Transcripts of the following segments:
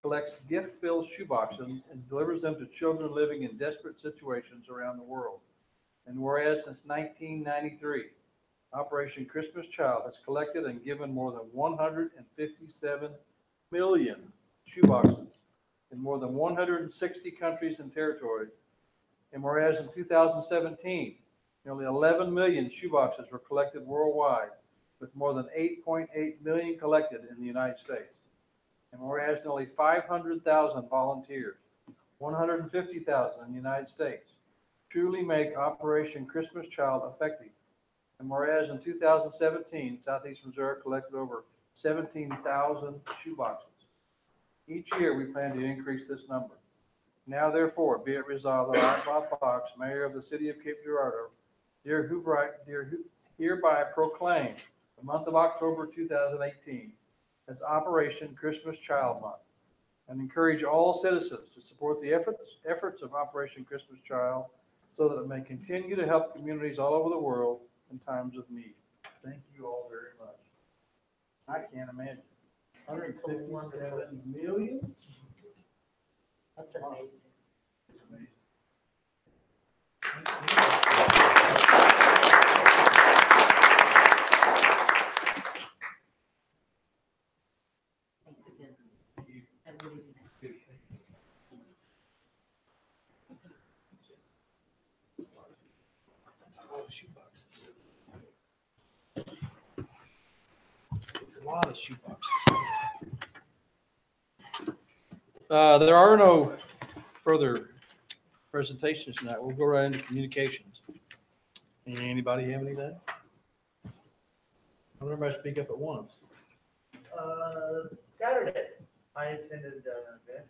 collects gift-filled shoeboxes and delivers them to children living in desperate situations around the world. And whereas since 1993, Operation Christmas Child has collected and given more than 157 million shoeboxes in more than 160 countries and territories. And whereas in 2017, nearly 11 million shoeboxes were collected worldwide, with more than 8.8 million collected in the United States. And whereas nearly 500,000 volunteers, 150,000 in the United States, truly make Operation Christmas Child effective. And whereas in 2017, Southeast Missouri collected over 17,000 shoeboxes. Each year, we plan to increase this number. Now, therefore, be it resolved that I, Bob Fox, Mayor of the City of Cape Girardeau, hereby proclaim the month of October 2018 as Operation Christmas Child Month, and encourage all citizens to support the efforts of Operation Christmas Child so that it may continue to help communities all over the world in times of need. Thank you all very much. I can't imagine. 157 million? That's amazing. It's amazing. Thanks again. I really do. A lot of shoeboxes. There are no further presentations tonight. We'll go right into communications. Anybody have anything? Everybody speak up at once. Saturday, I attended an event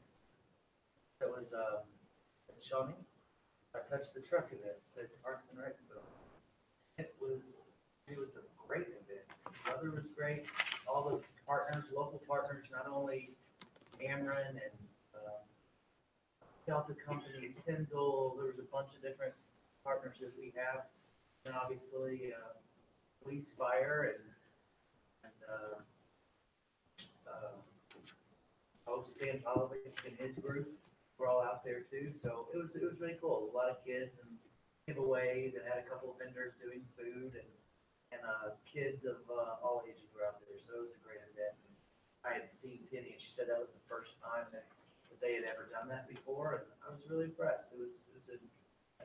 that was at Shawnee. I touched the truck event at Parks and Rec. It was a great event. The weather was great. All the partners, local partners, not only Ameren and Delta companies, Pennzoil. There was a bunch of different partners that we have, and obviously police, fire, and Stan Polovich and his group were all out there too. So it was really cool. A lot of kids and giveaways, and had a couple of vendors doing food, and kids of all ages were out there. So it was a great event. I had seen Penny, and she said that was the first time that they had ever done that before, and I was really impressed. It was a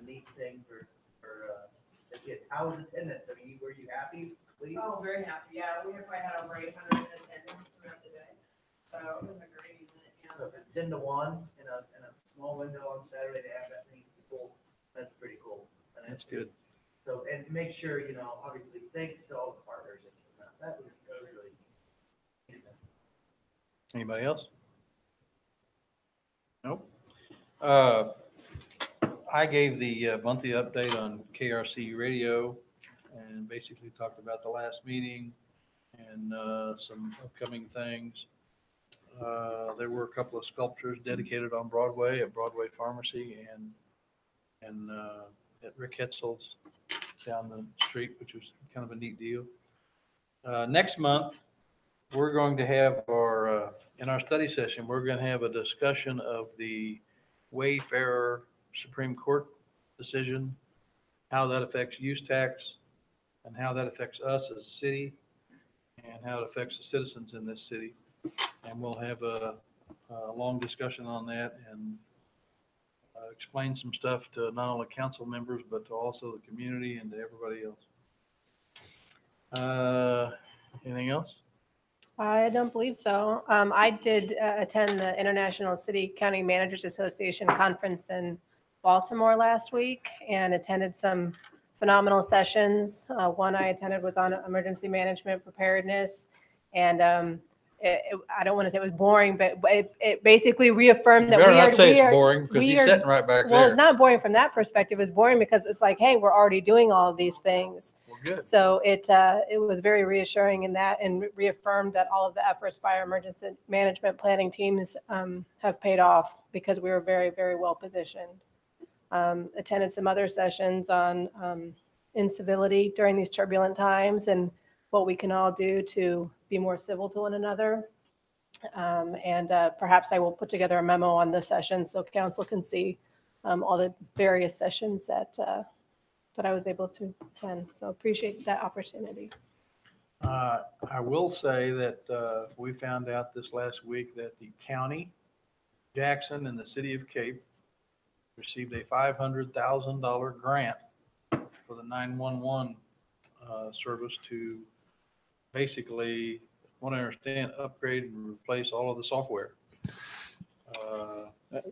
neat thing for the kids. How was attendance? I mean, were you happy? Please. Oh, very happy. Yeah, we probably had over 800 in attendance throughout the day. So it was a great event. Yeah. So if it's 10 to 1 in a small window on Saturday to have that many people, that's pretty cool. And That's good. So, and make sure, obviously, thanks to all the partners that came out. That was really neat. Anybody else? Nope. I gave the monthly update on KRC radio and basically talked about the last meeting and some upcoming things. There were a couple of sculptures dedicated on Broadway at Broadway Pharmacy and at Rick Hetzel's down the street, which was kind of a neat deal. Next month, we're going to have in our study session, we're going to have a discussion of the Wayfarer Supreme Court decision, how that affects use tax, and how that affects us as a city, and how it affects the citizens in this city. And we'll have a long discussion on that and explain some stuff to not only council members, but to also the community and to everybody else. Anything else? I don't believe so. I did attend the International City County Managers Association conference in Baltimore last week and attended some phenomenal sessions. One I attended was on emergency management preparedness, and I don't want to say it was boring, but it basically reaffirmed that You better not say it's boring because he's sitting right back there. Well, it's not boring from that perspective. It's boring because it's like, hey, we're already doing all of these things. Well, good. So it was very reassuring in that, and reaffirmed that all of the efforts by our emergency management planning teams have paid off because we were very, very well positioned. Attended some other sessions on incivility during these turbulent times and what we can all do to be more civil to one another. And perhaps I will put together a memo on this session so council can see all the various sessions that I was able to attend. So appreciate that opportunity. I will say that we found out this last week that the county, Jackson, and the city of Cape received a $500,000 grant for the 911 service to basically, what I understand, upgrade and replace all of the software.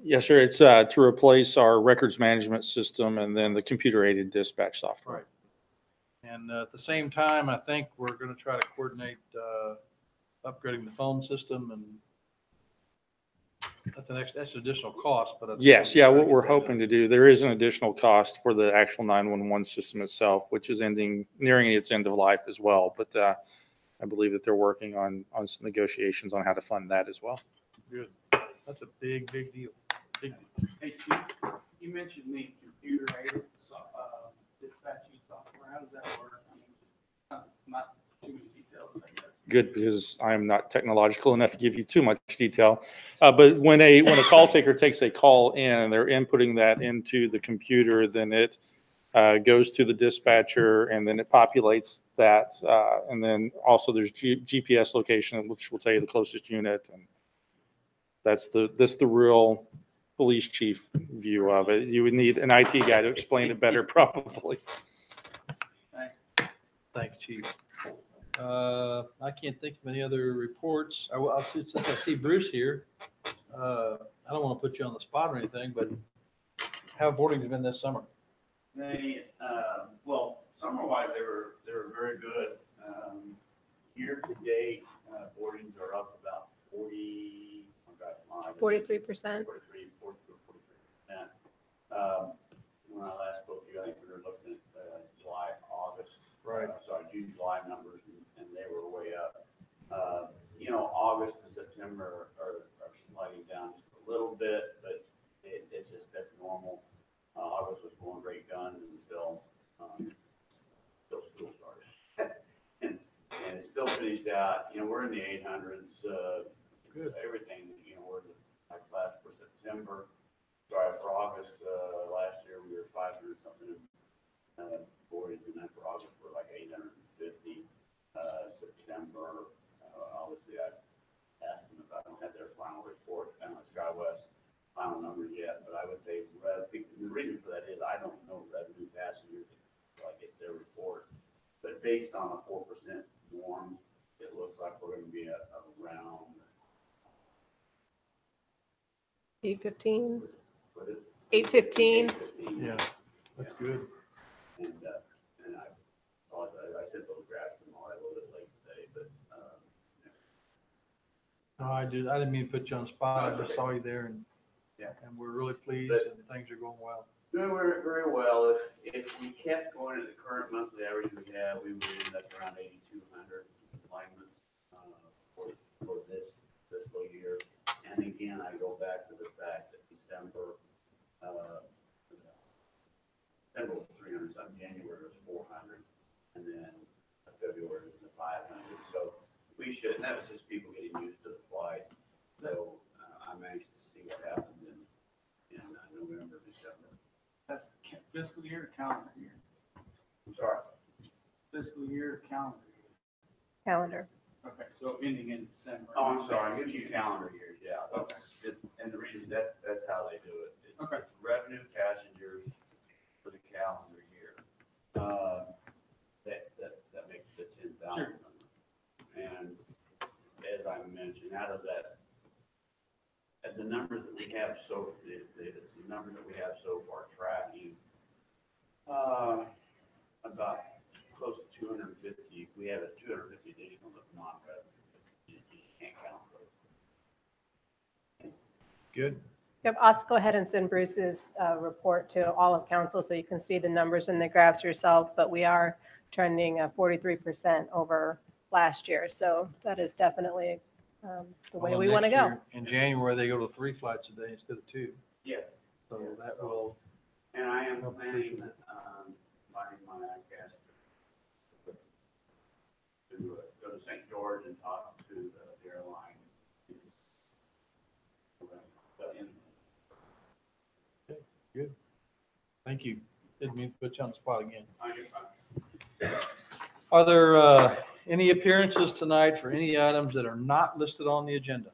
Yes, sir. It's to replace our records management system and then the computer-aided dispatch software. Right. And at the same time, I think we're going to try to coordinate upgrading the phone system, and that's additional cost, but. Yes, yeah, what we're hoping to do, there is an additional cost for the actual 911 system itself, which is nearing its end of life as well. But I believe that they're working on some negotiations on how to fund that as well. Good. That's a big, big deal. Big deal. Hey, Chief, you mentioned the computer-aided dispatching software. How does that work? I mean, not too many details, I guess. Good, because I am not technological enough to give you too much detail. But when a call taker takes a call in and they're inputting that into the computer, then it goes to the dispatcher and then it populates that. And then also there's GPS location, which will tell you the closest unit. And that's the real police chief view of it. You would need an IT guy to explain it better, probably. Thanks. Thanks, Chief. I can't think of any other reports. I'll see, since I see Bruce here, I don't want to put you on the spot or anything, but how have boardings been this summer? They, well, summer-wise, they were very good. Year to date, boardings are up about 43%. 43%. When I last spoke to you, I think we were looking at July, August. Right. So I do July numbers, and they were way up. August to September are sliding down just a little bit, but it's just, that's normal. August was going great guns until school started. and it still finished out, we're in the 800s. Good. Everything, we're like last for September. Sorry, for August, last year we were 500 something boardings, and then for August we're like 850. September, obviously I asked them if I don't have their final report, kind of like SkyWest final numbers yet, but I would say the reason for that is I don't know revenue passengers until I get their report. But based on a 4% norm, it looks like we're going to be around 815. what is it? 815. 815. Yeah, that's good. And I apologize, I sent those graphs and all that a little bit late today, but No, I didn't mean to put you on the spot. I No, just it's saw you there, and Yeah. and we're really pleased, But- and things are going well. doing very well. If we kept going at the current monthly average we have, we would end up around 8,200 alignments for this fiscal year. And again, I go back to the fact that December was 300 something, January was 400, and then February was the 500. So we should, and that was just people getting used to the flight. So I'm anxious to see what happens in November, December. That's fiscal year or calendar year? I'm sorry. Fiscal year or calendar year? Calendar. Okay, so ending in December. Oh, I'm sorry, I give you calendar years, yeah. Okay. And the reason that's how they do it. It's Okay. it's revenue passengers for the calendar year. That makes the 10,000 Sure. number. And as I mentioned, out of that, at the numbers that we have the numbers that we have so far tracking, about close to 250, we have a 250 additional of non-revenue. You can't count those. Good. Yep, I'll just go ahead and send Bruce's report to all of council so you can see the numbers and the graphs yourself, but we are trending 43% over last year. So that is definitely the way Well, we want to next go. year, in January, they go to 3 flights a day instead of 2. Yes. So that will, And I am Oh, planning, finding my ICAS to go to St. George and talk to the airline, Thank you. Didn't mean to put you on the spot again. I get fine. Are there any appearances tonight for any items that are not listed on the agenda?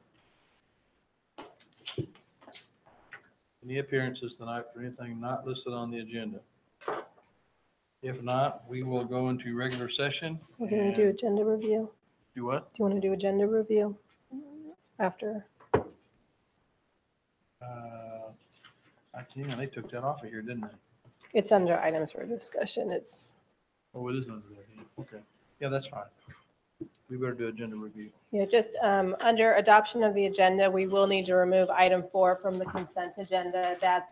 Any appearances tonight for anything not listed on the agenda? If not, we will go into regular session. We're going to do agenda review. Do what? Do you want to do agenda review after? I can't, they took that off of here, didn't they? It's under items for discussion. It's, Oh, it is under there. Yeah. Okay. Yeah, that's fine. We better do agenda review. yeah, just under adoption of the agenda, we will need to remove item 4 from the consent agenda. That's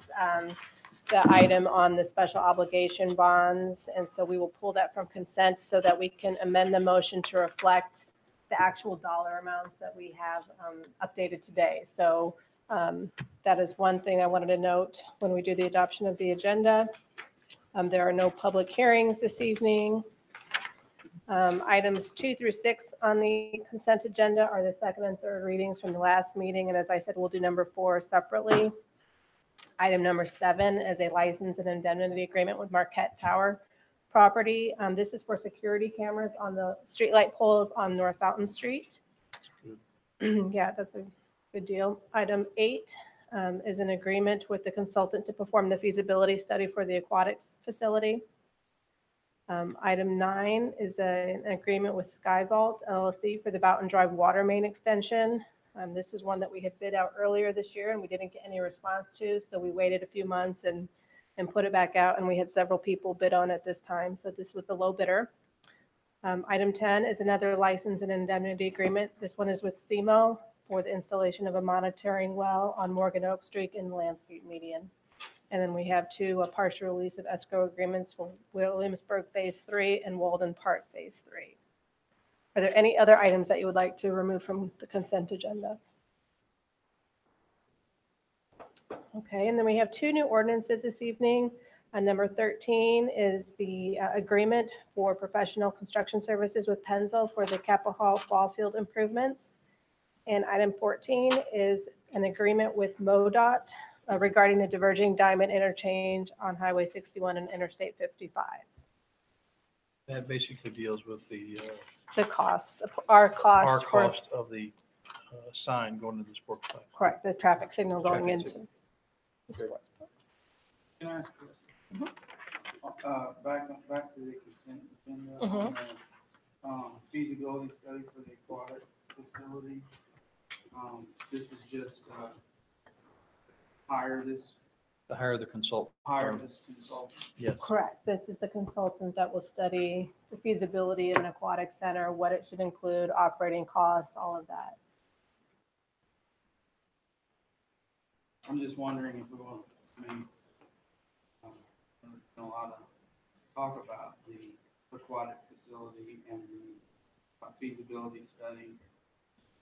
the item on the special obligation bonds. And so we will pull that from consent so that we can amend the motion to reflect the actual dollar amounts that we have updated today. So that is one thing I wanted to note when we do the adoption of the agenda. There are no public hearings this evening. Items 2 through 6 on the consent agenda are the second and third readings from the last meeting. And as I said, we'll do number 4 separately. Item number 7 is a license and indemnity agreement with Marquette Tower property. This is for security cameras on the streetlight poles on North Fountain Street. Yeah, that's a good deal. Item 8 is an agreement with the consultant to perform the feasibility study for the aquatics facility. Item 9 is an agreement with Skyvault LLC for the Boughton Drive water main extension. This is one that we had bid out earlier this year and we didn't get any response to, so we waited a few months and put it back out, and we had several people bid on it this time, so this was the low bidder. Item 10 is another license and indemnity agreement. This one is with SEMO for the installation of a monitoring well on Morgan Oak Street in the landscape median. And then we have 2 partial release of escrow agreements for Williamsburg Phase 3 and Walden Park Phase 3. Are there any other items that you would like to remove from the consent agenda? Okay, and then we have 2 new ordinances this evening. Number 13 is the agreement for professional construction services with Penzo for the Capitol Hall ball field improvements. And item 14 is an agreement with MoDOT regarding the diverging diamond interchange on Highway 61 and Interstate 55. That basically deals with the The cost, our cost for, cost of the sign going to the sports complex. correct, the traffic signal going Traffic into signal. the sports complex. Can I ask a question? Back to the consent agenda. Mhm. on the, Feasibility study for the aquatic facility. This is just, hire this consultant. consultant. Yes. Correct. This is the consultant that will study the feasibility of an aquatic center, what it should include, operating costs, all of that. I'm just wondering if we want, there's been a lot of talk about the aquatic facility and the feasibility study.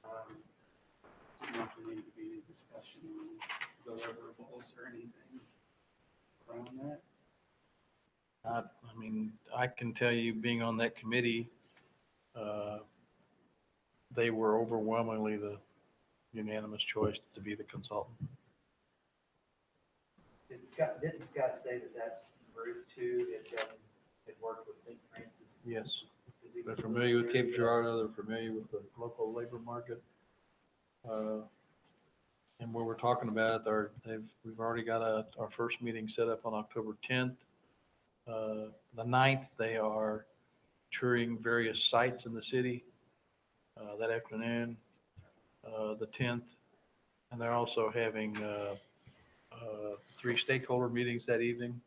I don't know if there need to be any discussion on deliverables or anything around that. I mean, I can tell you, being on that committee, they were overwhelmingly the unanimous choice to be the consultant. Didn't Scott say that group too had worked with St. Francis? Yes. Is he- They're familiar with Cape Girardeau, they're familiar with the local labor market. And where we're talking about it, we've already got our first meeting set up on October 10th. The 9th, they are touring various sites in the city that afternoon, the 10th. And they're also having 3 stakeholder meetings that evening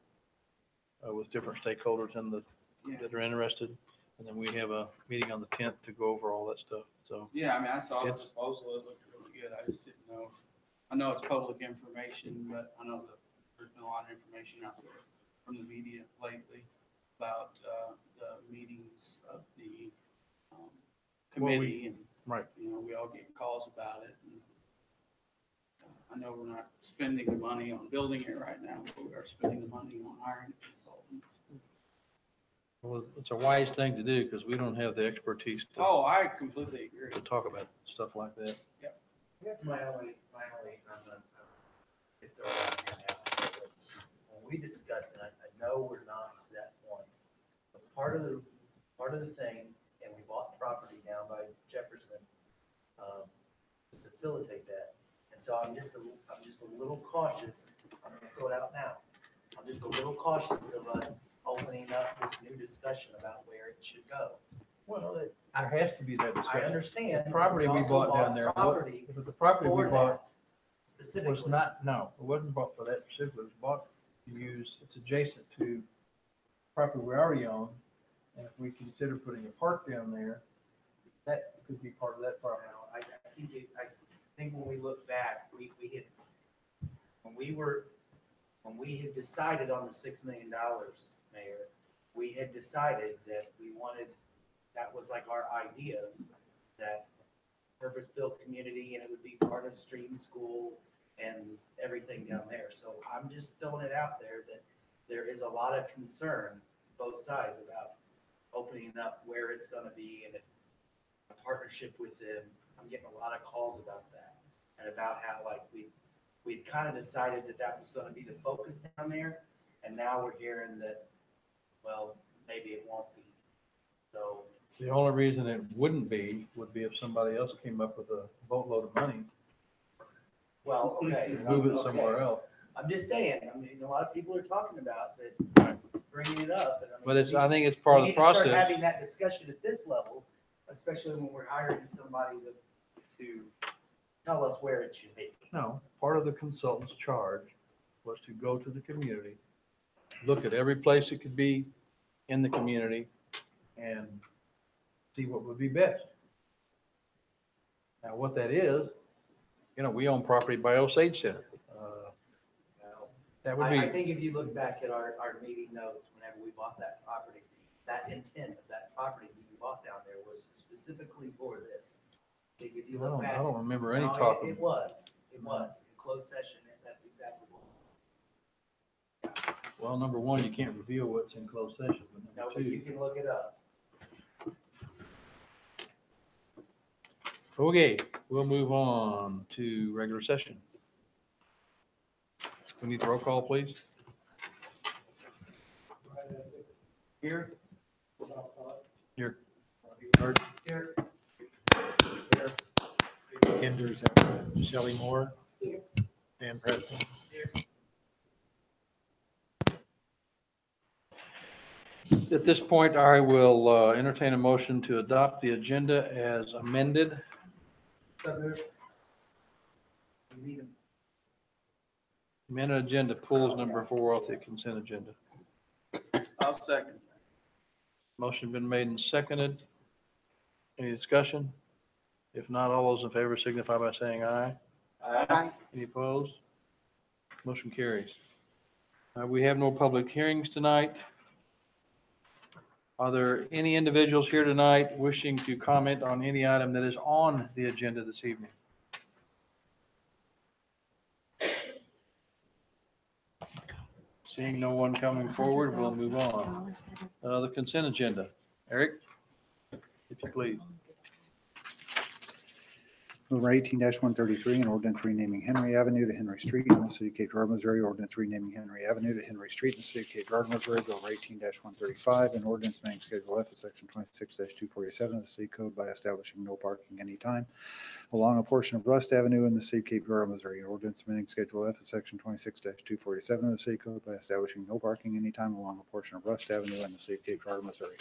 with different stakeholders that are interested. And then we have a meeting on the 10th to go over all that stuff. So Yeah, I saw the It's- proposal, it looked really good, I just didn't know. I know it's public information, but I know that there's been a lot of information out there from the media lately about the meetings of the committee and, right. we all get calls about it. And I know we're not spending the money on building it right now, but we are spending the money on hiring a consultant. Well, it's a wise thing to do because we don't have the expertise Oh, I completely agree. to talk about stuff like that. I guess my only, if they're around here now, when we discussed it, I no, we're not to that point. But part of the thing, and we bought property down by Jefferson, to facilitate that. And so I'm just a little cautious, I'm gonna throw it out now. I'm just a little cautious of us opening up this new discussion about where it should go. Well, there has to be that I discussion. understand. The property we also bought down there, Property but the property we for bought that specifically. was not, no, it wasn't bought for that specifically. It was bought to use, it's adjacent to property we already own. And if we consider putting a park down there, that could be part of that property. Now, I think when we look back, we had, when we had decided on the $6 million, Mayor, we had decided that we wanted, that was like our idea, that purpose-built community, and it would be part of street and school and everything down there. So I'm just throwing it out there that there is a lot of concern, both sides, about opening up where it's gonna be, and if a partnership with them. I'm getting a lot of calls about that, and about how like we'd kind of decided that that was gonna be the focus down there, and now we're hearing that, well, maybe it won't be. So, The only reason it wouldn't be would be if somebody else came up with a boatload of money well, okay. and move it okay. somewhere else. I'm just saying, I mean, a lot of people are talking about that, Right. bringing it up. And I mean, But it's, we- I think it's part of we the need to start process. having that discussion at this level, especially when we're hiring somebody to tell us where it should be. No, part of the consultant's charge was to go to the community, look at every place it could be in the community and see what would be best. Now, what that is, we own property by Osage Center. Now, That would I be, think if you look back at our meeting notes, whenever we bought that property, that intent of that property we bought down there was specifically for this. I think if you I look back. don't remember any No, talk. It was, in closed session, that's exactly what. Well, number one, you can't reveal what's in closed session, but No, number but you two. can look it up. Okay, we'll move on to regular session. We need the roll call, please. Here. Here. Here. Kinder's Shelley Moore. Dan Preston. At this point, I will entertain a motion to adopt the agenda as amended. So moved. You need them. Amended agenda pulls number 4 off the consent agenda. I'll second. Motion been made and seconded. Any discussion? If not, all those in favor signify by saying aye. Aye. Any opposed? Motion carries. We have no public hearings tonight. Are there any individuals here tonight wishing to comment on any item that is on the agenda this evening? Seeing no one coming forward, we'll move on. The consent agenda. Eric, if you please. Number 18-133, an ordinance renaming Henry Avenue to Henry Street in the city of Cape Girardeau, Missouri. Ordinance renaming Henry Avenue to Henry Street in the city of Cape Girardeau, Missouri. Bill 18-135, an ordinance amending Schedule F of Section 26-247 of the city code by establishing no parking anytime along a portion of Rust Avenue in the city of Cape Girardeau, Missouri. Ordinance amending Schedule F of Section 26-247 of the city code by establishing no parking anytime along a portion of Rust Avenue in the city of Cape Girardeau, Missouri.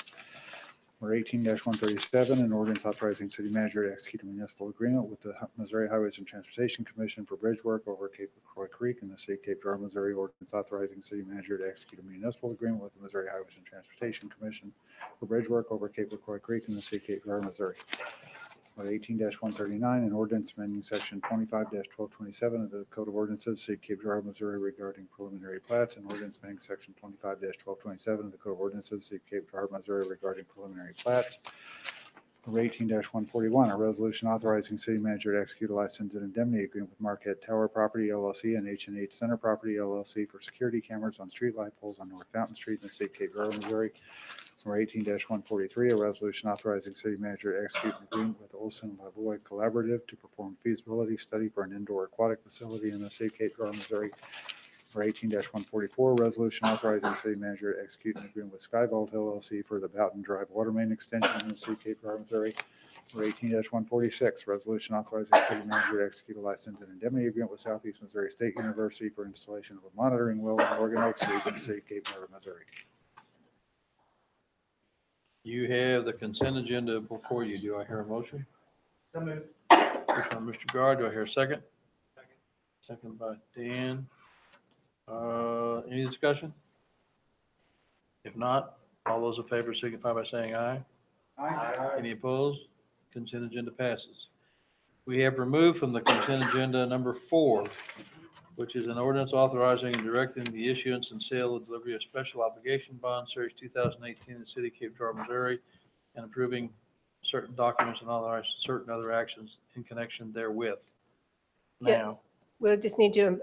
Number 18-137, an ordinance authorizing city manager to execute a municipal agreement with the Missouri Highways and Transportation Commission for bridge work over Cape LaCroix Creek in the city of Cape Girardeau, Missouri. Ordinance authorizing city manager to execute a municipal agreement with the Missouri Highways and Transportation Commission for bridge work over Cape LaCroix Creek in the city of Cape Girardeau, Missouri. Number 18-139, an ordinance amending section 25-1227 of the Code of Ordinances, City of Cape Girardeau, Missouri regarding preliminary plats, and ordinance amending section 25-1227 of the Code of Ordinances, City of Cape Girardeau, Missouri regarding preliminary plats. Number 18-141, a resolution authorizing city manager to execute a license and indemnity agreement with Marquette Tower Property LLC and H&H Center Property LLC for security cameras on street light poles on North Fountain Street in the city of Cape Girardeau, Missouri. Number 18-143, a resolution authorizing city manager to execute an agreement with Olson Lavoie Collaborative to perform feasibility study for an indoor aquatic facility in the city of Cape Girardeau, Missouri. or 18-144, resolution authorizing the city manager to execute an agreement with Skyvolt LLC for the Boughton Drive Water Main Extension in the city of Cape Girardeau, Missouri. Or 18-146, resolution authorizing the city manager to execute a license and indemnity agreement with Southeast Missouri State University for installation of a monitoring well on Morgan Lake Street in the city of Cape Girardeau, Missouri. You have the consent agenda before you. Do I hear a motion? So moved. Motion by Mr. Guard. Do I hear a second? Second by Dan. Any discussion? If not, all those in favor signify by saying aye. Any opposed? Consent agenda passes. We have removed from the consent agenda number 4, which is an ordinance authorizing and directing the issuance and sale of delivery of special obligation bonds, Series 2018 in the city of Cape Girardeau, Missouri, and approving certain documents and authorizing certain other actions in connection therewith. Now, Yes. We'll just need to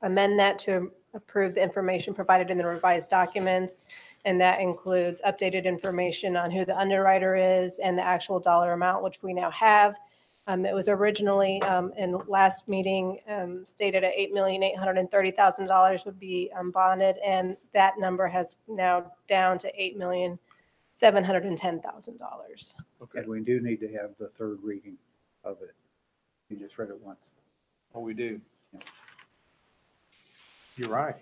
amend that to approve the information provided in the revised documents. And that includes updated information on who the underwriter is and the actual dollar amount, which we now have. It was originally in last meeting stated at $8,830,000 would be bonded, and that number has now down to $8,710,000. And we do need to have the third reading of it. You just read it once. what we do. You're right.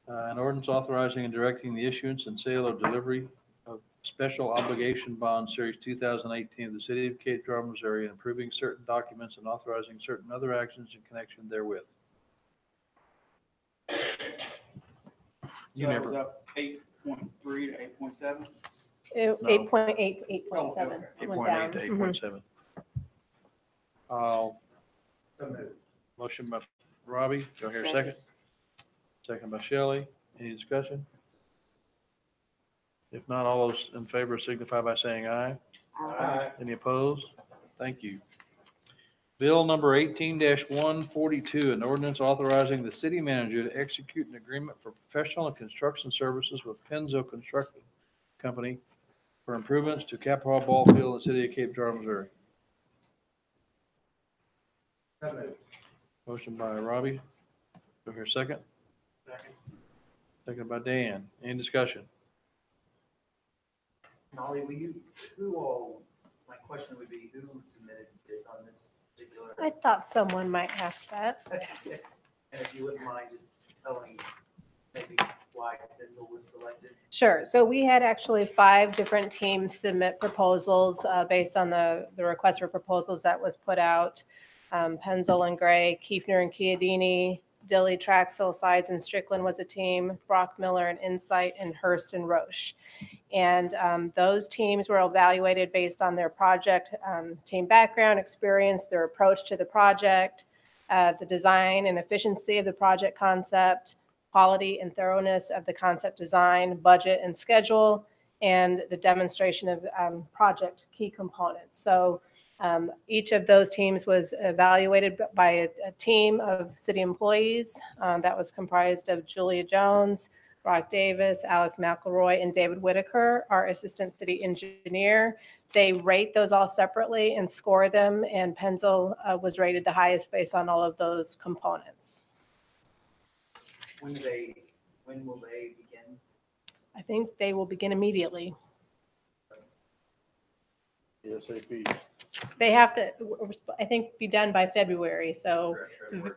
An ordinance authorizing and directing the issuance and sale or delivery of special obligation bonds, Series 2018 of the city of Cape Girardeau, Missouri, and approving certain documents and authorizing certain other actions in connection therewith. You So that never, was up 8.3 to 8.7? 8.8 to 8.7. Oh, okay. It went 8.8 down. to Mhm. 8.7. Motion by Robbie, do I hear a second? Second by Shelley, any discussion? If not, all those in favor signify by saying aye. Aye. Any opposed? Thank you. Bill number 18-142, an ordinance authorizing the city manager to execute an agreement for professional and construction services with Penzo Construction Company for improvements to Capra Ball Field in the city of Cape Girardeau, Missouri. Motion by Robbie. Do I hear a second? Second. Second by Dan. Any discussion? Molly, who all, my question would be, who submitted bids on this particular? I thought someone might ask that. And if you wouldn't mind just telling maybe why Denzel was selected. Sure. So we had actually 5 different teams submit proposals based on the request for proposals that was put out. Penzel and Gray, Kiefner and Chiodini, Dilly, Traxel, Sides and Strickland was a team, Brock Miller and Insight, and Hurst and Roche. And those teams were evaluated based on their project team background, experience, their approach to the project, the design and efficiency of the project concept, quality and thoroughness of the concept design, budget and schedule, and the demonstration of project key components. So each of those teams was evaluated by a team of city employees that was comprised of Julia Jones, Brock Davis, Alex McElroy, and David Whitaker, our assistant city engineer. They rate those all separately and score them, and Penzel was rated the highest based on all of those components. When will they begin? I think they will begin immediately. ASAP. They have to, I think, be done by February, so it's a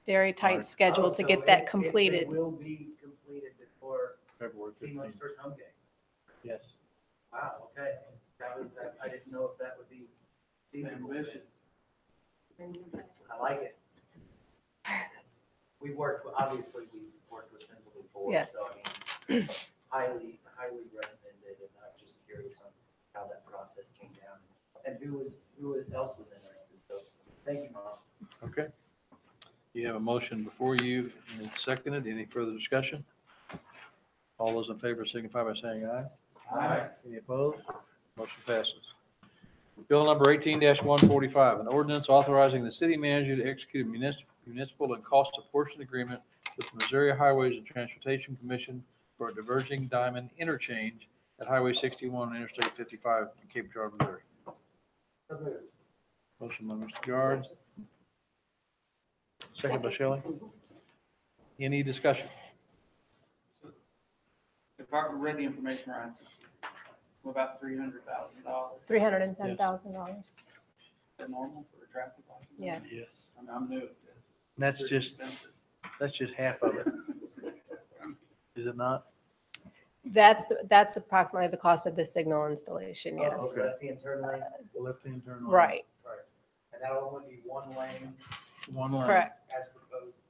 very tight schedule Oh, to so get that it completed. will be completed before February SEMA's 15th. first home game. Yes. Wow, okay. That, I didn't know if that would be feasible. I like it. Obviously, we've worked with Penzel before. Yes. So I mean, highly recommended, and I'm just curious on how that process came down and who else was interested. So thank you, Mom. Okay. You have a motion before you and it's seconded. Any further discussion? All those in favor signify by saying aye. Aye. Any opposed? Motion passes. Bill number 18-145, an ordinance authorizing the city manager to execute a municipal and cost apportionment agreement with the Missouri Highways and Transportation Commission for a diverging diamond interchange at Highway 61 and Interstate 55 in Cape Girardeau, Missouri. Motion by Mr. Guards. Second by Shelley. Any discussion? If I read the information right, it's about $300,000. $310,000. Is that normal for a traffic light? Yeah. Yes. I mean, I'm new at this. That's Pretty just, expensive. that's just half of it. Is it not? That's approximately the cost of the signal installation, Oh, yes. okay. Left-hand turn lane, Left-hand turn lane. Right, right. And that'll only be one lane One lane. correct. as proposed.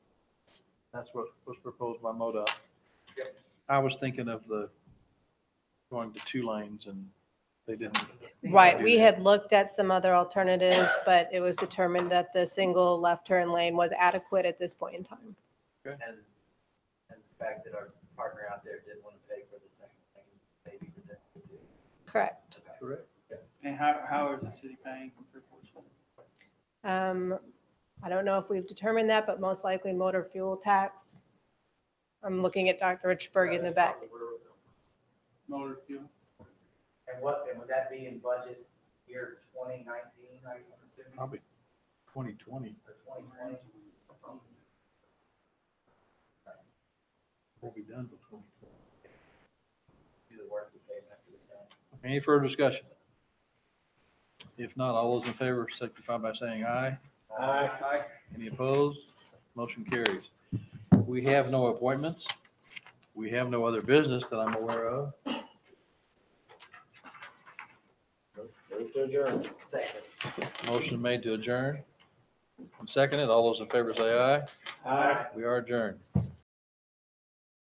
That's what was proposed by MoDOT. Yep. I was thinking of the going to 2 lanes and they didn't. Right, do we that. had looked at some other alternatives, but it was determined that the single left turn lane was adequate at this point in time. And the fact that our partner out there didn't want to pay for the second lane, maybe potentially too. Correct. Correct. And how is the city paying for Freeport? I don't know if we've determined that, but most likely motor fuel tax. I'm looking at Dr. Richburg in the back. Motor fuel? And would that be in budget year 2019, I'm assuming, Probably 2020. or 2020? We'll be done with 2020. Do the work we pay after the time. Any further discussion? If not, all those in favor signify by saying aye. Aye. Any opposed? Motion carries. We have no appointments. We have no other business that I'm aware of. Second. Motion made to adjourn. And seconded. All those in favor say aye. Aye. We are adjourned.